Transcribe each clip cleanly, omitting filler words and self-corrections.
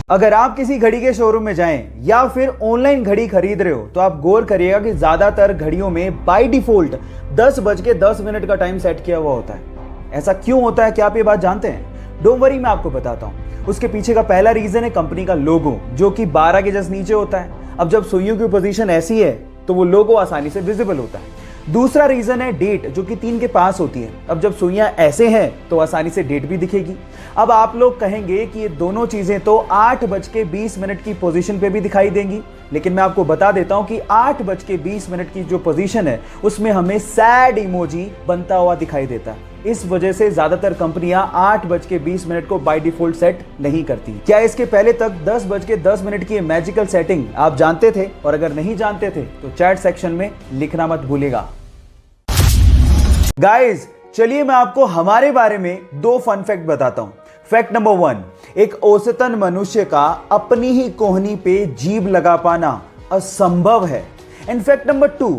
अगर आप किसी घड़ी के शोरूम में जाएं या फिर ऑनलाइन घड़ी खरीद रहे हो तो आप गौर करिएगा कि ज्यादातर घड़ियों में बाय डिफॉल्ट 10:10 का टाइम सेट किया हुआ होता है। ऐसा क्यों होता है, क्या आप ये बात जानते हैं? डोंट वरी, मैं आपको बताता हूँ। उसके पीछे का पहला रीजन है कंपनी का लोगो, जो कि 12 के जस्ट नीचे होता है। अब जब सुइयों की पोजीशन ऐसी है तो वो लोगो आसानी से विजिबल होता है। दूसरा रीजन है डेट, जो कि 3 के पास होती है। अब जब सुइयां ऐसे हैं तो आसानी से डेट भी दिखेगी। अब आप लोग कहेंगे कि ये दोनों चीजें तो 8:20 की पोजीशन पे भी दिखाई देंगी, लेकिन मैं आपको बता देता हूं कि 8:20 की जो पोजीशन है उसमें हमें सैड इमोजी बनता हुआ दिखाई देता है। इस वजह से ज्यादातर कंपनियां 8:20 को बाय डिफॉल्ट सेट नहीं करती। क्या इसके पहले तक 10:10 की मैजिकल सेटिंग आप जानते थे? और अगर नहीं जानते थे तो चैट सेक्शन में लिखना मत भूलिएगा। गाइज, चलिए मैं आपको हमारे बारे में 2 फन फैक्ट बताता हूं। फैक्ट नंबर 1, एक औसतन मनुष्य का अपनी ही कोहनी पे जीभ लगा पाना असंभव है। And fact number 2,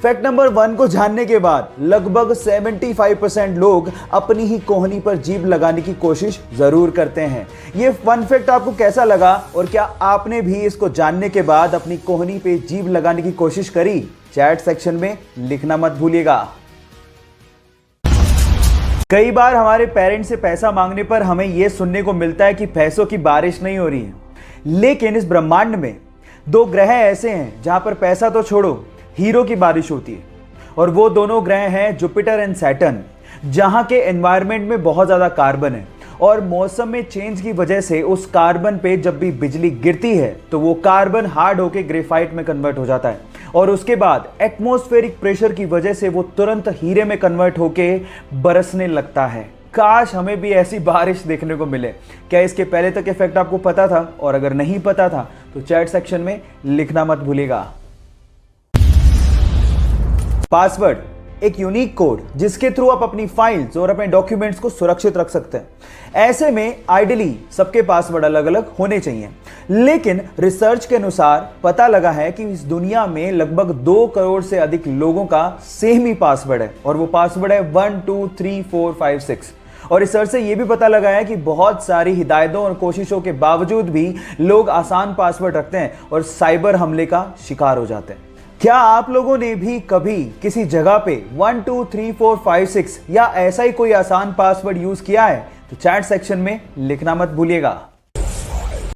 fact number 1 को जानने के बाद लगभग 75% लोग अपनी ही कोहनी पर जीभ लगाने की कोशिश जरूर करते हैं। ये फन फैक्ट आपको कैसा लगा और क्या आपने भी इसको जानने के बाद अपनी कोहनी पे जीभ लगाने की कोशिश करी? चैट सेक्शन में लिखना मत भूलिएगा। कई बार हमारे पेरेंट्स से पैसा मांगने पर हमें यह सुनने को मिलता है कि पैसों की बारिश नहीं हो रही है। लेकिन इस ब्रह्मांड में 2 ग्रह ऐसे हैं जहां पर पैसा तो छोड़ो, हीरो की बारिश होती है। और वो दोनों ग्रह हैं जुपिटर एंड सैटर्न, जहां के एनवायरनमेंट में बहुत ज्यादा कार्बन है। और मौसम में चेंज की वजह से उस कार्बन पे जब भी बिजली गिरती है तो वो कार्बन हार्ड होकर ग्रेफाइट में कन्वर्ट हो जाता है, और उसके बाद एटमॉस्फेरिक प्रेशर की वजह से वो तुरंत हीरे में कन्वर्ट होके बरसने लगता है। काश हमें भी ऐसी बारिश देखने को मिले। क्या इसके पहले तक इफेक्ट आपको पता था? और अगर नहीं पता था तो चैट सेक्शन में लिखना मत भूलिएगा। पासवर्ड एक यूनिक कोड जिसके थ्रू आप अपनी फाइल्स और अपने डॉक्यूमेंट्स को सुरक्षित रख सकते हैं। ऐसे में आइडियली सबके पासवर्ड अलग अलग होने चाहिए, लेकिन रिसर्च के अनुसार पता लगा है कि इस दुनिया में लगभग 2 करोड़ से अधिक लोगों का सेम ही पासवर्ड है, और वो पासवर्ड है 1 2 3 4 5 6। और रिसर्च से यह भी पता लगा है कि बहुत सारी हिदायतों और कोशिशों के बावजूद भी लोग आसान पासवर्ड रखते हैं और साइबर हमले का शिकार हो जाते हैं। क्या आप लोगों ने भी कभी किसी जगह पे 1 2 3 4 5 6 या ऐसा ही कोई आसान पासवर्ड यूज किया है? तो चैट सेक्शन में लिखना मत भूलिएगा।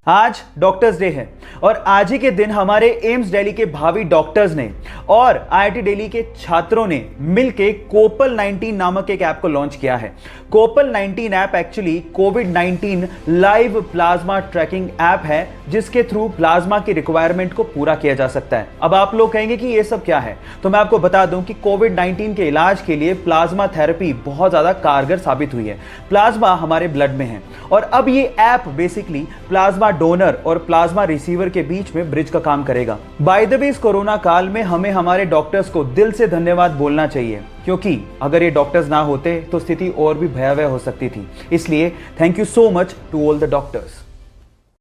आज डॉक्टर्स डे है और आज ही के दिन हमारे एम्स दिल्ली के भावी डॉक्टर्स ने और आईआईटी दिल्ली के छात्रों ने मिलकर कोपल 19 नामक एक ऐप को लॉन्च किया है। कोपल 19 ऐप एक्चुअली कोविड-19 लाइव प्लाज्मा ट्रैकिंग ऐप है, जिसके थ्रू प्लाज्मा की रिक्वायरमेंट को पूरा किया जा सकता है। अब आप लोग कहेंगे कि ये सब क्या है, तो मैं आपको बता दूं कि कोविड-19 के इलाज के लिए प्लाज्मा थेरेपी बहुत ज्यादा कारगर साबित हुई है। प्लाज्मा हमारे ब्लड में है और अब ये ऐप बेसिकली प्लाज्मा डोनर और प्लाज्मा रिसीवर के बीच में ब्रिज का काम करेगा। बाय द वे, इस कोरोना काल में हमें हमारे डॉक्टर्स को दिल से धन्यवाद बोलना चाहिए, क्योंकि अगर ये डॉक्टर्स ना होते तो स्थिति और भी भयावह हो सकती थी। इसलिए thank you so much to all the doctors.